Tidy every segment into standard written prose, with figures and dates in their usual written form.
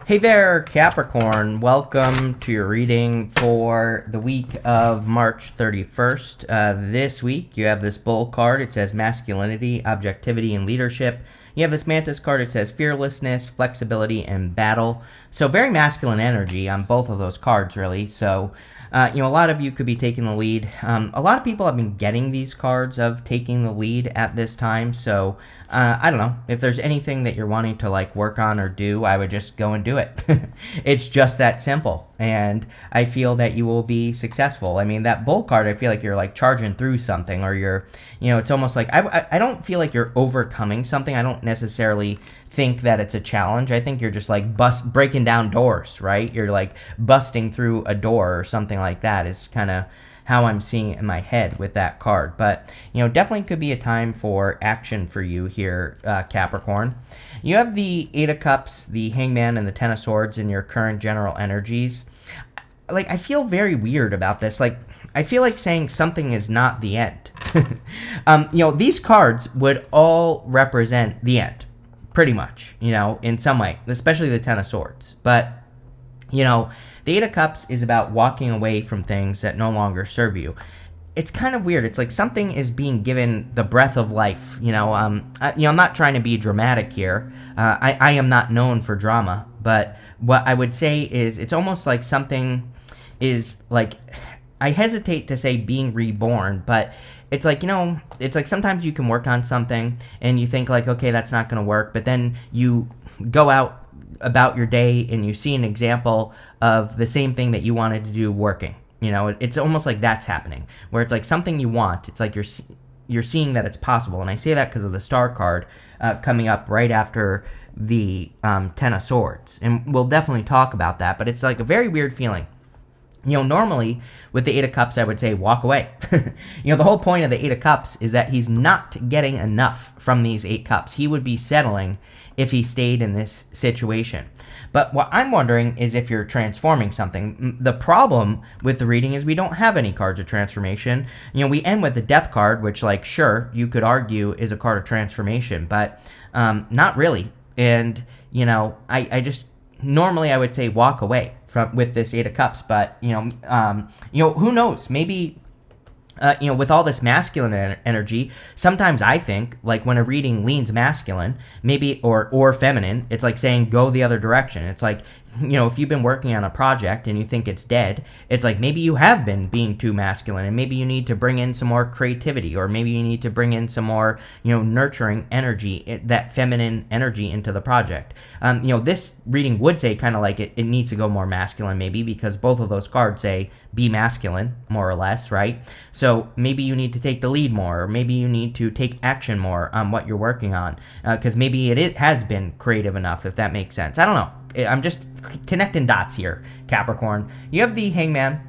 Hey there, Capricorn. Welcome to your reading for the week of March 31st. This week, you have this Bull card. It says masculinity, objectivity, and leadership. You have this Mantis card. It says fearlessness, flexibility, and battle. So very masculine energy on both of those cards, really. So, a lot of you could be taking the lead. A lot of people have been getting these cards of taking the lead at this time. So, I don't know. If there's anything that you're wanting to work on or do, I would just go and do it. It's just that simple. And I feel that you will be successful. I mean, that Bull card, I feel like you're charging through something, or you're, it's almost like, I don't feel like you're overcoming something. I don't necessarily think that it's a challenge. I think you're just breaking down doors, right? You're busting through a door or something like that is kind of how I'm seeing it in my head with that card. But, definitely could be a time for action for you here, Capricorn. You have the Eight of Cups, the Hangman, and the Ten of Swords in your current general energies. I feel very weird about this. I feel like saying something is not the end. These cards would all represent the end, pretty much, in some way, especially the Ten of Swords. But, the Eight of Cups is about walking away from things that no longer serve you. It's kind of weird. It's like something is being given the breath of life. I'm not trying to be dramatic here. I am not known for drama, but what I would say is it's almost like something is I hesitate to say being reborn, but it's it's like sometimes you can work on something and you think okay, that's not going to work, but then you go out about your day and you see an example of the same thing that you wanted to do working. It's almost like that's happening, where it's like something you want. It's like you're seeing that it's possible. And I say that because of the Star card coming up right after the Ten of Swords. And we'll definitely talk about that, but it's like a very weird feeling. Normally with the Eight of Cups, I would say walk away. The whole point of the Eight of Cups is that he's not getting enough from these Eight Cups. He would be settling if he stayed in this situation. But what I'm wondering is if you're transforming something. The problem with the reading is we don't have any cards of transformation. We end with the Death card, which sure, you could argue is a card of transformation, but not really. And, I just... Normally, I would say walk away with this Eight of Cups, but who knows? Maybe with all this masculine energy, sometimes I think when a reading leans masculine, maybe or feminine, it's like saying go the other direction. It's like if you've been working on a project and you think it's dead, it's like maybe you have been being too masculine, and maybe you need to bring in some more creativity, or maybe you need to bring in some more nurturing energy, that feminine energy into the project. This reading would say kind of it needs to go more masculine, maybe, because both of those cards say be masculine, more or less, right? So maybe you need to take the lead more, or maybe you need to take action more on what you're working on, because maybe it has been creative enough, if that makes sense. I don't know. I'm just connecting dots here, Capricorn. You have the Hangman.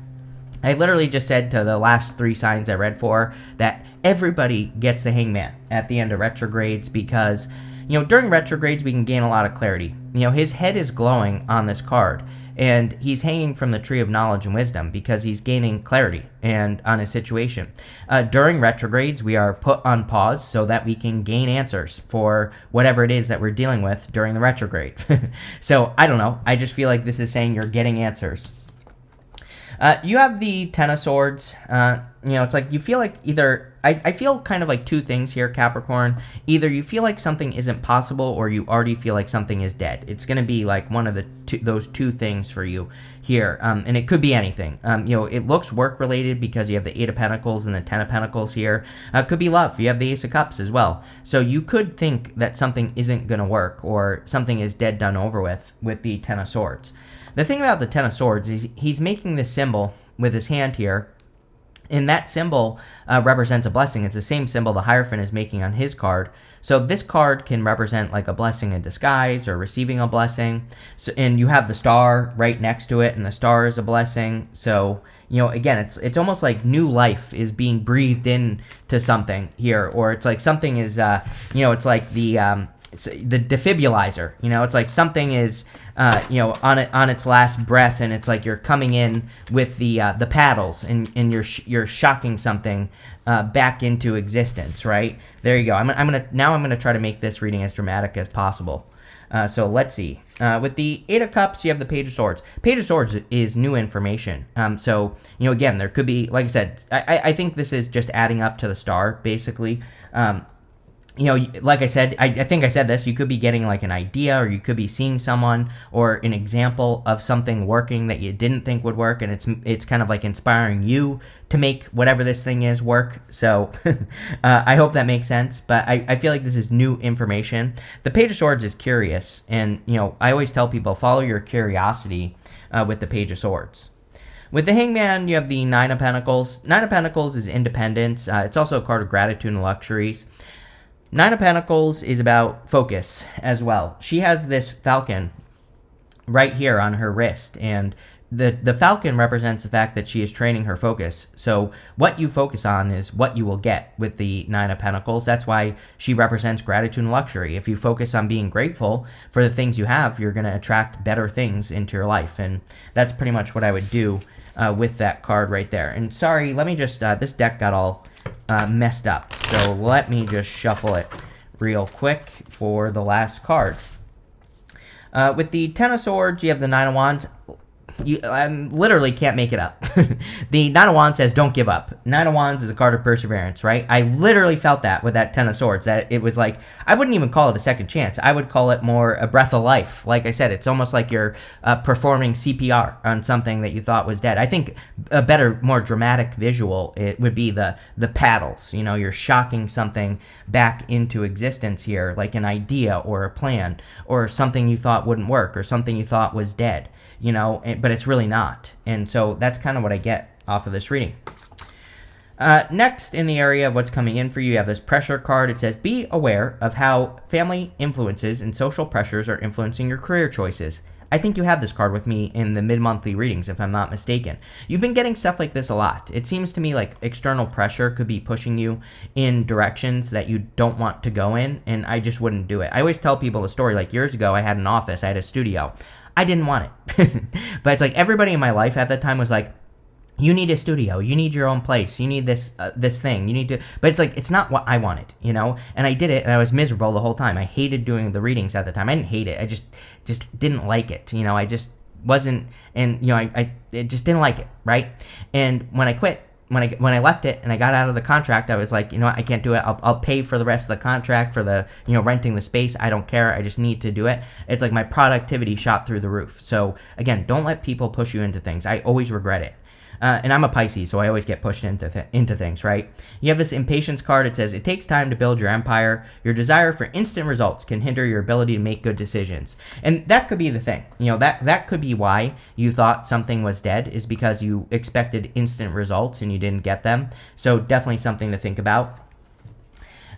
I literally just said to the last three signs I read for that everybody gets the Hangman at the end of retrogrades, because, during retrogrades we can gain a lot of clarity. His head is glowing on this card, and he's hanging from the tree of knowledge and wisdom because he's gaining clarity and on his situation. During retrogrades, we are put on pause so that we can gain answers for whatever it is that we're dealing with during the retrograde. So, I don't know. I just feel like this is saying you're getting answers. You have the Ten of Swords. It's like you feel like either... I feel kind of like two things here, Capricorn. Either you feel like something isn't possible, or you already feel like something is dead. It's going to be one of those two things for you here. And it could be anything. It looks work-related because you have the Eight of Pentacles and the Ten of Pentacles here. It could be love. You have the Ace of Cups as well. So you could think that something isn't going to work, or something is dead, done, over with the Ten of Swords. The thing about the Ten of Swords is he's making this symbol with his hand here, and that symbol represents a blessing. It's the same symbol the Hierophant is making on his card. So this card can represent a blessing in disguise, or receiving a blessing. So, and you have the star right next to it, and the star is a blessing. So, again, it's almost like new life is being breathed in to something here, or it's like something is, it's like it's the defibrillator. It's like something is on its last breath, and it's like you're coming in with the paddles, and you're shocking something back into existence, right? There you go. I'm gonna try to make this reading as dramatic as possible. So let's see. With the Eight of Cups, you have the Page of Swords. Page of Swords is new information. So, again, there could be, like I said, I think this is just adding up to the star, basically. Like I said, I think I said this, you could be getting like an idea, or you could be seeing someone or an example of something working that you didn't think would work, and it's kind of like inspiring you to make whatever this thing is work. So I hope that makes sense, but I feel like this is new information. The Page of Swords is curious, and I always tell people, follow your curiosity with the Page of Swords. With the Hangman, you have the Nine of Pentacles. Nine of Pentacles is independence. It's also a card of gratitude and luxuries. Nine of Pentacles is about focus as well. She has this falcon right here on her wrist, and the falcon represents the fact that she is training her focus. So what you focus on is what you will get with the Nine of Pentacles. That's why she represents gratitude and luxury. If you focus on being grateful for the things you have, you're going to attract better things into your life, and that's pretty much what I would do with that card right there. And sorry, let me just, this deck got all messed up, so let me just shuffle it real quick for the last card. With the Ten of Swords, you have the Nine of Wands. I literally can't make it up. The Nine of Wands says, don't give up. Nine of Wands is a card of perseverance, right? I literally felt that with that Ten of Swords, that it was like, I wouldn't even call it a second chance. I would call it more a breath of life. Like I said, it's almost like you're performing CPR on something that you thought was dead. I think a better, more dramatic visual, it would be the paddles. You're shocking something back into existence here, like an idea or a plan or something you thought wouldn't work or something you thought was dead. But it's really not. And so that's kind of what I get off of this reading. Next, in the area of what's coming in for you, you have this pressure card. It says, be aware of how family influences and social pressures are influencing your career choices. I think you have this card with me in the mid-monthly readings, if I'm not mistaken. You've been getting stuff like this a lot. It seems to me like external pressure could be pushing you in directions that you don't want to go in, and I just wouldn't do it. I always tell people a story, like years ago, I had an office, I had a studio. I didn't want it. But it's like everybody in my life at that time was like, you need a studio, you need your own place, you need this thing, you need to, but it's like, it's not what I wanted, and I did it, and I was miserable the whole time. I hated doing the readings at the time. I didn't hate it, I just didn't like it, I just wasn't, and, I just didn't like it, right? And when I quit, when I left it and I got out of the contract, I was like, I can't do it. I'll pay for the rest of the contract for the, renting the space. I don't care. I just need to do it. It's like my productivity shot through the roof. So again, don't let people push you into things. I always regret it. And I'm a Pisces, so I always get pushed into things, right? You have this impatience card. It says, it takes time to build your empire. Your desire for instant results can hinder your ability to make good decisions. And that could be the thing. That could be why you thought something was dead, is because you expected instant results and you didn't get them. So definitely something to think about.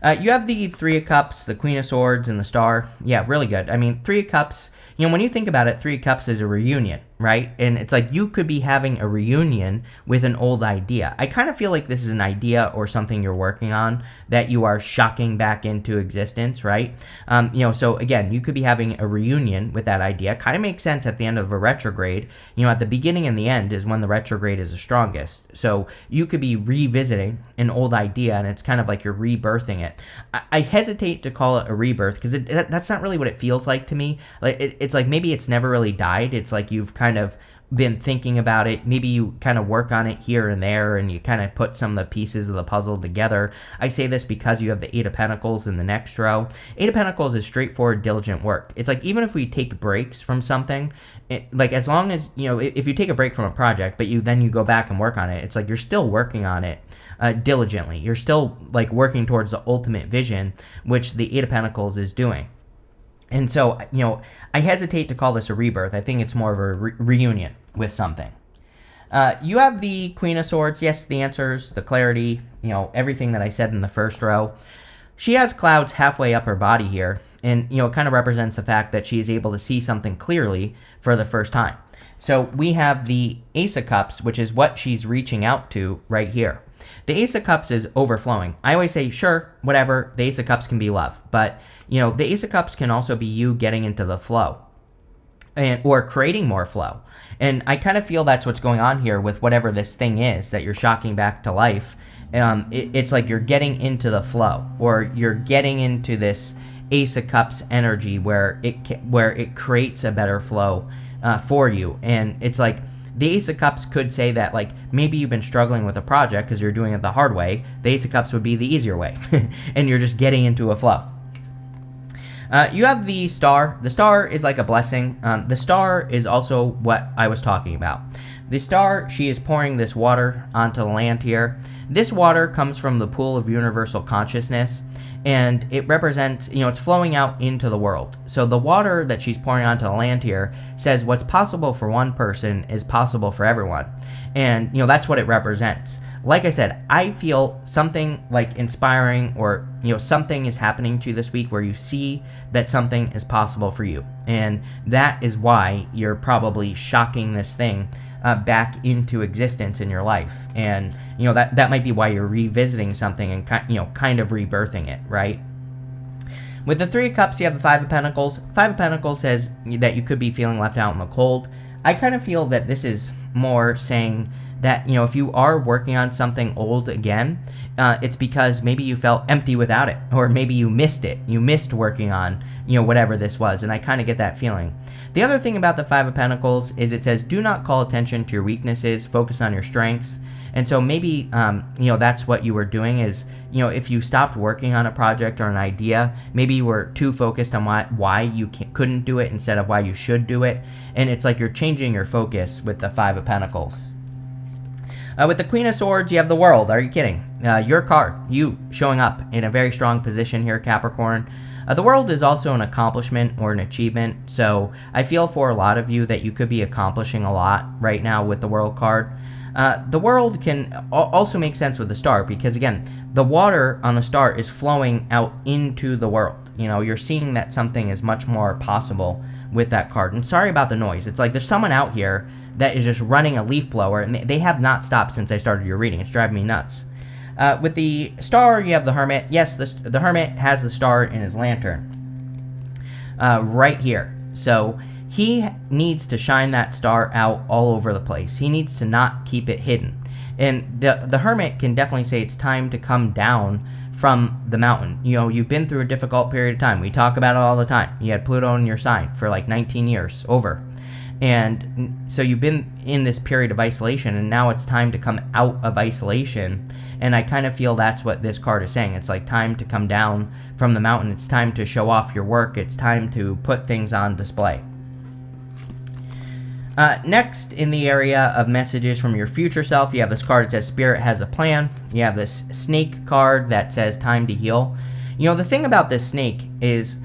You have the Three of Cups, the Queen of Swords, and the Star. Yeah, really good. I mean, Three of Cups, when you think about it, Three of Cups is a reunion, right? And it's like you could be having a reunion with an old idea. I kind of feel like this is an idea or something you're working on that you are shocking back into existence, right? So again, you could be having a reunion with that idea. Kind of makes sense at the end of a retrograde. At the beginning and the end is when the retrograde is the strongest. So you could be revisiting an old idea, and it's kind of like you're rebirthing it. I hesitate to call it a rebirth because that's not really what it feels like to me. Like it's like maybe it's never really died. It's like you've kind of been thinking about it. Maybe you kind of work on it here and there, and you kind of put some of the pieces of the puzzle together. I say this because you have the Eight of Pentacles in the next row. Eight of Pentacles is straightforward, diligent work. It's like even if we take breaks from something, like as long as, if you take a break from a project, but then you go back and work on it, it's like you're still working on it diligently. You're still like working towards the ultimate vision, which the Eight of Pentacles is doing. And so, I hesitate to call this a rebirth. I think it's more of a reunion with something. You have the Queen of Swords. Yes, the answers, the clarity, everything that I said in the first row. She has clouds halfway up her body here. And, it kind of represents the fact that she is able to see something clearly for the first time. So we have the Ace of Cups, which is what she's reaching out to right here. The Ace of Cups is overflowing. I always say, sure, whatever, the Ace of Cups can be love. But, the Ace of Cups can also be you getting into the flow or creating more flow. And I kind of feel that's what's going on here with whatever this thing is that you're shocking back to life. It's like you're getting into the flow, or you're getting into this Ace of Cups energy where it creates a better flow for you. And it's like the Ace of Cups could say that, like, maybe you've been struggling with a project because you're doing it the hard way. The Ace of Cups would be the easier way, and you're just getting into a flow. You have the Star. The Star is like a blessing. The Star is also what I was talking about. The Star, she is pouring this water onto the land here. This water comes from the pool of universal consciousness, and it represents, it's flowing out into the world. So the water that she's pouring onto the land here says what's possible for one person is possible for everyone. And, that's what it represents. Like I said, I feel something like inspiring, or, something is happening to you this week where you see that something is possible for you. And that is why you're probably shocking this thing back into existence in your life. And, that might be why you're revisiting something and, kind of rebirthing it, right? With the Three of Cups, you have the Five of Pentacles. Five of Pentacles says that you could be feeling left out in the cold. I kind of feel that this is more saying that, if you are working on something old again, it's because maybe you felt empty without it, or maybe you missed it. You missed working on, whatever this was, and I kind of get that feeling. The other thing about the Five of Pentacles is it says, do not call attention to your weaknesses, focus on your strengths. And so maybe, that's what you were doing is, if you stopped working on a project or an idea, maybe you were too focused on why you couldn't do it instead of why you should do it. And it's like you're changing your focus with the Five of Pentacles. With the Queen of Swords, you have the World. Are you kidding? Your card, you showing up in a very strong position here, Capricorn. The World is also an accomplishment or an achievement. So I feel for a lot of you that you could be accomplishing a lot right now with the World card. The World can also make sense with the Star because, again, the water on the Star is flowing out into the world. You're seeing that something is much more possible with that card. And sorry about the noise. It's like there's someone out here that is just running a leaf blower, and they have not stopped since I started your reading. It's driving me nuts. With the Star, you have the Hermit. Yes, the Hermit has the Star in his lantern right here. So he needs to shine that star out all over the place. He needs to not keep it hidden. And the Hermit can definitely say it's time to come down from the mountain. You've been through a difficult period of time. We talk about it all the time. You had Pluto in your sign for like 19 years, over. And so you've been in this period of isolation, and now it's time to come out of isolation. And I kind of feel that's what this card is saying. It's like time to come down from the mountain. It's time to show off your work. It's time to put things on display. Next, in the area of messages from your future self, you have this card that says Spirit has a plan. You have this snake card that says time to heal. The thing about this snake is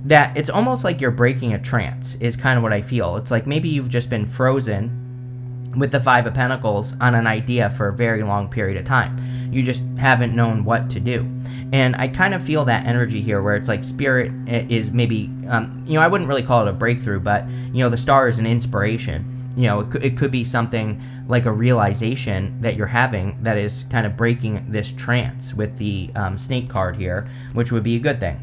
that it's almost like you're breaking a trance, is kind of what I feel. It's like maybe you've just been frozen with the Five of Pentacles on an idea for a very long period of time. You just haven't known what to do. And I kind of feel that energy here where it's like Spirit is maybe, I wouldn't really call it a breakthrough, but, the Star is an inspiration. It could be something like a realization that you're having that is kind of breaking this trance with the snake card here, which would be a good thing.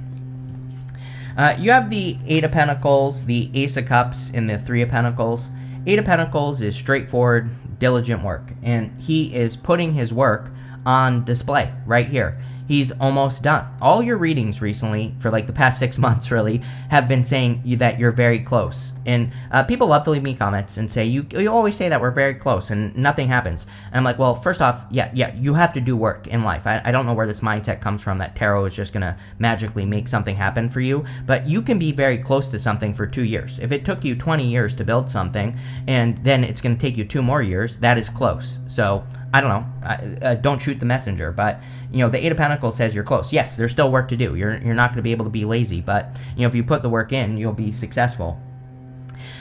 You have the Eight of Pentacles, the Ace of Cups, and the Three of Pentacles. Eight of Pentacles is straightforward, diligent work, and he is putting his work on display right here. He's almost done. All your readings recently, for like the past 6 months really, have been saying that you're very close. And people love to leave me comments and say, you always say that we're very close and nothing happens. And I'm like, well, first off, yeah, you have to do work in life. I don't know where this mindset comes from that tarot is just going to magically make something happen for you. But you can be very close to something for 2 years. If it took you 20 years to build something and then it's going to take you 2 more years, that is close. So I don't know. Don't shoot the messenger. But, the Eight of Pentacles says you're close. Yes, there's still work to do. You're not going to be able to be lazy. But, if you put the work in, you'll be successful.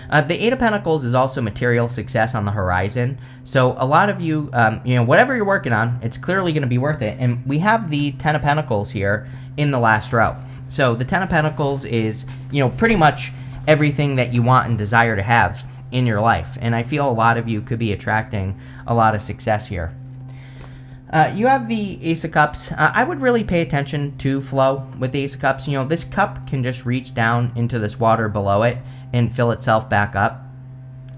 The Eight of Pentacles is also material success on the horizon. So a lot of you, whatever you're working on, it's clearly going to be worth it. And we have the Ten of Pentacles here in the last row. So the Ten of Pentacles is, pretty much everything that you want and desire to have in your life. And I feel a lot of you could be attracting a lot of success here. You have the Ace of Cups. I would really pay attention to flow with the Ace of Cups. This cup can just reach down into this water below it and fill itself back up.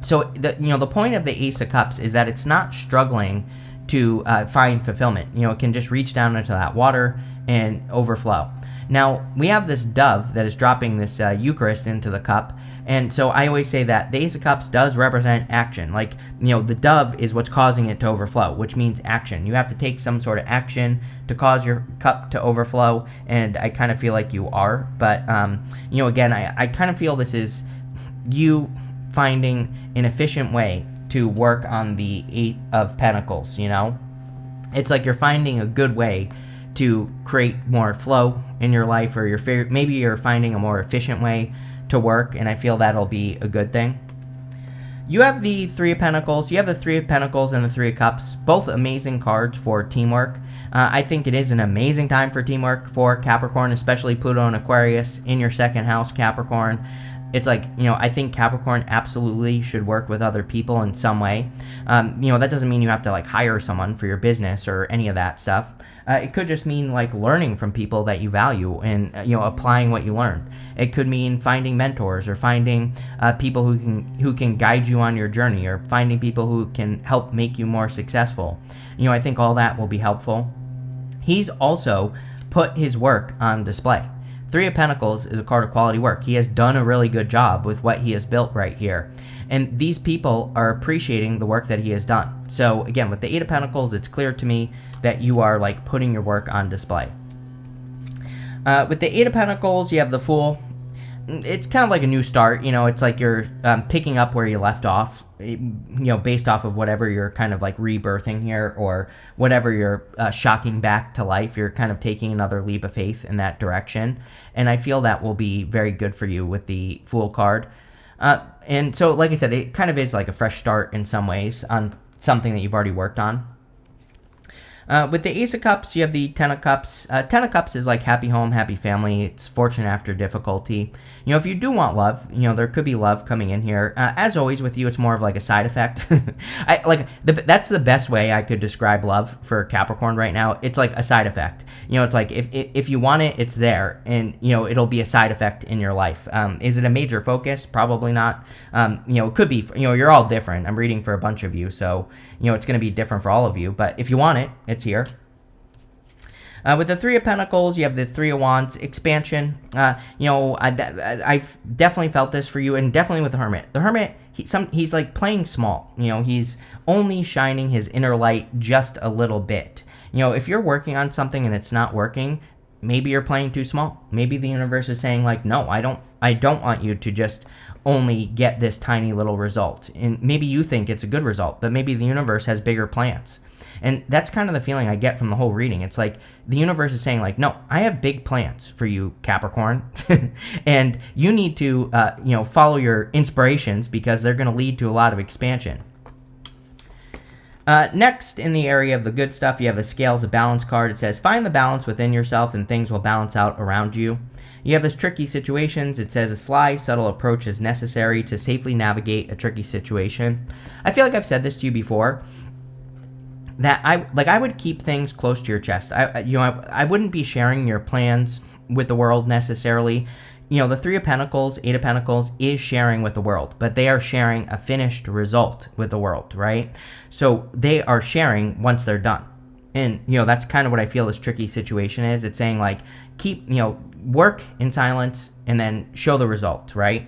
So the point of the Ace of Cups is that it's not struggling to find fulfillment. It can just reach down into that water and overflow. Now, we have this dove that is dropping this Eucharist into the cup, and so I always say that the Ace of Cups does represent action. Like, the dove is what's causing it to overflow, which means action. You have to take some sort of action to cause your cup to overflow, and I kind of feel like you are. But, again, I kind of feel this is you finding an efficient way to work on the Eight of Pentacles, It's like you're finding a good way to create more flow in your life, or maybe you're finding a more efficient way to work, and I feel that'll be a good thing. You have the Three of Pentacles. You have the Three of Pentacles and the Three of Cups, both amazing cards for teamwork. I think it is an amazing time for teamwork for Capricorn, especially Pluto and Aquarius in your second house, Capricorn. It's like, I think Capricorn absolutely should work with other people in some way. That doesn't mean you have to hire someone for your business or any of that stuff. It could just mean learning from people that you value and, applying what you learned. It could mean finding mentors, or finding people who can guide you on your journey, or finding people who can help make you more successful. I think all that will be helpful. He's also put his work on display. Three of Pentacles is a card of quality work. He has done a really good job with what he has built right here. And these people are appreciating the work that he has done. So again, with the Eight of Pentacles, it's clear to me that you are putting your work on display. With the Eight of Pentacles, you have the Fool. It's kind of like a new start. It's like you're picking up where you left off, based off of whatever you're kind of rebirthing here, or whatever you're shocking back to life. You're kind of taking another leap of faith in that direction. And I feel that will be very good for you with the Fool card. And so, like I said, it kind of is like a fresh start in some ways on something that you've already worked on. With the Ace of Cups, you have the Ten of Cups. Ten of Cups is like happy home, happy family. It's fortune after difficulty. If you do want love, there could be love coming in here. As always with you, it's more of a side effect. That's the best way I could describe love for Capricorn right now. It's like a side effect. It's like if you want it, it's there, and it'll be a side effect in your life. Is it a major focus? Probably not. It could be. You're all different. I'm reading for a bunch of you, so it's going to be different for all of you. But if you want it, it's here. With the Three of Pentacles, you have the Three of Wands, expansion. I've definitely felt this for you, and definitely with the Hermit. The Hermit, he's playing small. He's only shining his inner light just a little bit. If you're working on something and it's not working, maybe you're playing too small. Maybe the universe is saying no, I don't want you to just only get this tiny little result. And maybe you think it's a good result, but maybe the universe has bigger plans. And that's kind of the feeling I get from the whole reading. It's like the universe is saying no, I have big plans for you, Capricorn. And you need to, follow your inspirations, because they're going to lead to a lot of expansion. Next, in the area of the good stuff, you have the Scales of Balance card. It says, find the balance within yourself and things will balance out around you. You have this tricky situations. It says a sly, subtle approach is necessary to safely navigate a tricky situation. I feel like I've said this to you before, that I would keep things close to your chest. I wouldn't be sharing your plans with the world necessarily. The Three of Pentacles, Eight of Pentacles is sharing with the world, but they are sharing a finished result with the world, right? So they are sharing once they're done. And, that's kind of what I feel this tricky situation is. It's saying keep, work in silence and then show the result, right?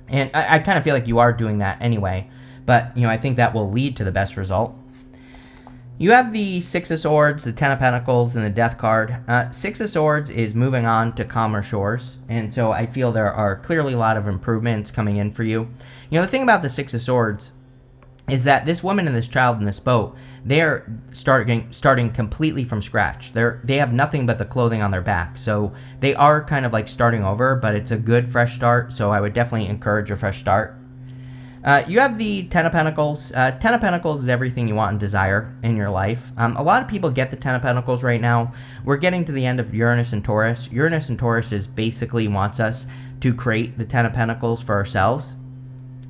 And I kind of feel like you are doing that anyway, but, I think that will lead to the best result. You have the Six of Swords, the Ten of Pentacles, and the Death card. Six of Swords is moving on to calmer shores, and so I feel there are clearly a lot of improvements coming in for you. The thing about the Six of Swords is that this woman and this child in this boat, they're starting completely from scratch. They have nothing but the clothing on their back, so they are kind of starting over, but it's a good fresh start, so I would definitely encourage a fresh start. You have the Ten of Pentacles. Ten of Pentacles is everything you want and desire in your life. A lot of people get the Ten of Pentacles right now. We're getting to the end of Uranus and Taurus. Uranus and Taurus basically wants us to create the Ten of Pentacles for ourselves.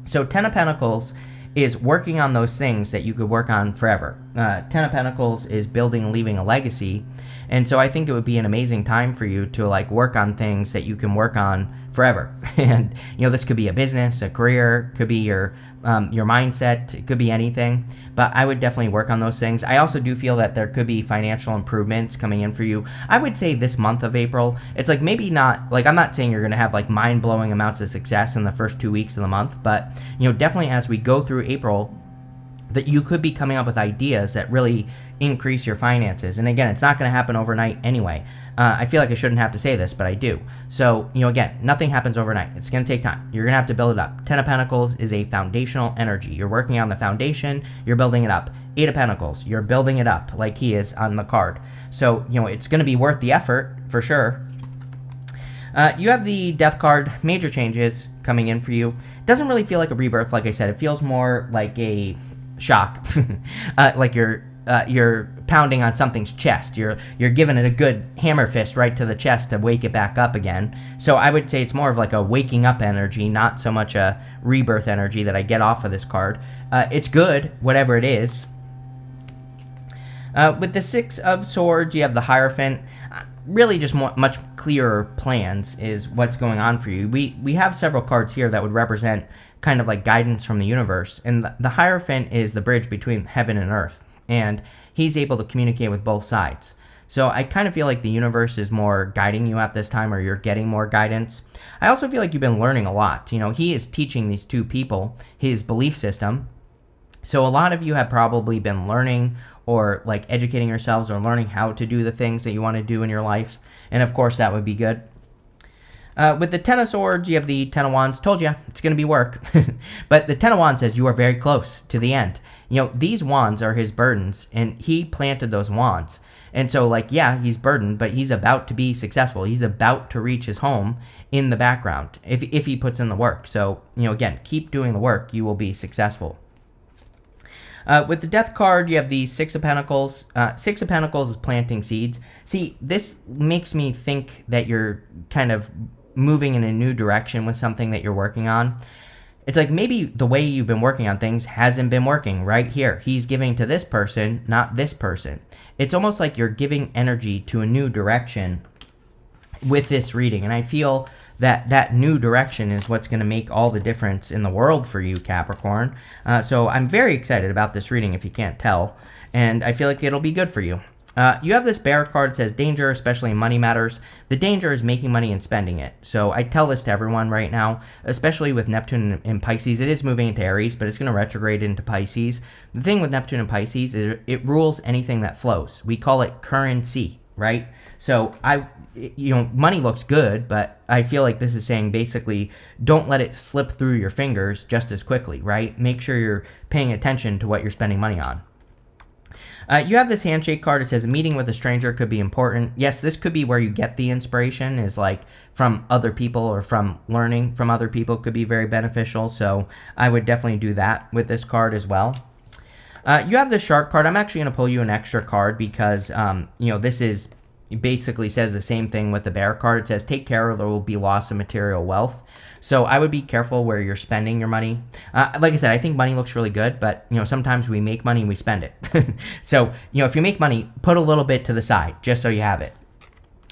So Ten of Pentacles is working on those things that you could work on forever. Ten of Pentacles is building and leaving a legacy. And so I think it would be an amazing time for you to like work on things that you can work on forever. And, this could be a business, a career, could be your mindset, it could be anything. But I would definitely work on those things. I also do feel that there could be financial improvements coming in for you. I would say this month of April, it's like maybe not, like I'm not saying you're going to have like mind-blowing amounts of success in the first 2 weeks of the month, but, definitely as we go through April, that you could be coming up with ideas that really increase your finances. And again, it's not going to happen overnight anyway. I feel like I shouldn't have to say this, but I do. So, again, nothing happens overnight. It's going to take time. You're going to have to build it up. Ten of Pentacles is a foundational energy. You're working on the foundation. You're building it up. Eight of Pentacles, you're building it up like he is on the card. So, it's going to be worth the effort for sure. You have the Death card, major changes coming in for you. It doesn't really feel like a rebirth, like I said. It feels more like a shock, like you're pounding on something's chest. You're giving it a good hammer fist right to the chest to wake it back up again. So I would say it's more of like a waking up energy, not so much a rebirth energy that I get off of this card. It's good, whatever it is. With the Six of Swords, you have the Hierophant. Really just much clearer plans is what's going on for you. We have several cards here that would represent kind of like guidance from the universe. And the Hierophant is the bridge between heaven and earth. And he's able to communicate with both sides. So I kind of feel like the universe is more guiding you at this time, or you're getting more guidance. I also feel like you've been learning a lot. He is teaching these two people his belief system. So a lot of you have probably been learning or like educating yourselves or learning how to do the things that you want to do in your life. And of course, that would be good. With the Ten of Swords, you have the Ten of Wands. Told you, it's going to be work. But the Ten of Wands says you are very close to the end. These wands are his burdens, and he planted those wands. And so, like, yeah, he's burdened, but he's about to be successful. He's about to reach his home in the background if he puts in the work. So, again, keep doing the work. You will be successful. With the Death card, you have the Six of Pentacles. Six of Pentacles is planting seeds. See, this makes me think that you're kind of moving in a new direction with something that you're working on. It's like maybe the way you've been working on things hasn't been working right here. He's giving to this person, not this person. It's almost like you're giving energy to a new direction with this reading. And I feel that new direction is what's going to make all the difference in the world for you, Capricorn. So I'm very excited about this reading, if you can't tell. And I feel like it'll be good for you. You have this Bear card that says danger, especially in money matters. The danger is making money and spending it. So I tell this to everyone right now, especially with Neptune in Pisces. It is moving into Aries, but it's going to retrograde into Pisces. The thing with Neptune and Pisces is it rules anything that flows. We call it currency, right? So money looks good, but I feel like this is saying basically don't let it slip through your fingers just as quickly, right? Make sure you're paying attention to what you're spending money on. You have this handshake card. It says a meeting with a stranger could be important. Yes, this could be where you get the inspiration, is like from other people or from learning from other people, could be very beneficial. So I would definitely do that with this card as well. You have the Shark card. I'm actually going to pull you an extra card because, this is basically says the same thing with the Bear card. It says take care or there will be loss of material wealth. So I would be careful where you're spending your money. Like I said, I think money looks really good, but sometimes we make money and we spend it. So if you make money, put a little bit to the side just so you have it.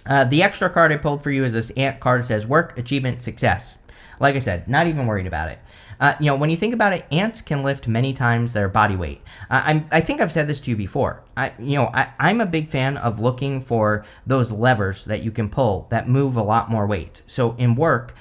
The extra card I pulled for you is this Ant card. It says work, achievement, success. Like I said, not even worried about it. When you think about it, ants can lift many times their body weight. I think I've said this to you before. I'm a big fan of looking for those levers that you can pull that move a lot more weight. So in work,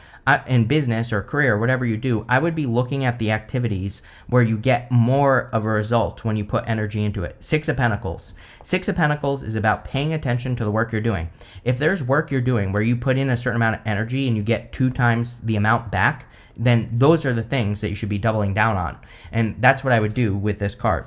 in business or career, whatever you do, I would be looking at the activities where you get more of a result when you put energy into it. Six of Pentacles. Six of Pentacles is about paying attention to the work you're doing. If there's work you're doing where you put in a certain amount of energy and you get 2 times the amount back, then those are the things that you should be doubling down on. And that's what I would do with this card.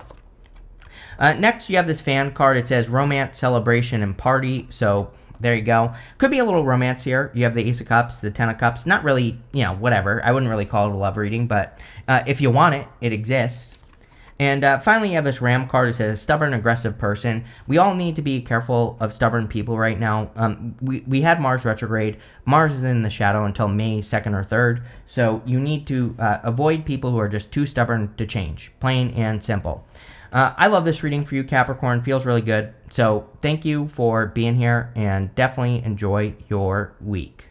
Next, you have this fan card. It says romance, celebration, and party. So there you go. Could be a little romance here. You have the Ace of Cups, the Ten of Cups. Not really, whatever. I wouldn't really call it a love reading, but if you want it, it exists. And finally, you have this Ram card. It says stubborn, aggressive person. We all need to be careful of stubborn people right now. We had Mars retrograde. Mars is in the shadow until May 2nd or 3rd. So you need to avoid people who are just too stubborn to change. Plain and simple. I love this reading for you, Capricorn. Feels really good. So thank you for being here, and definitely enjoy your week.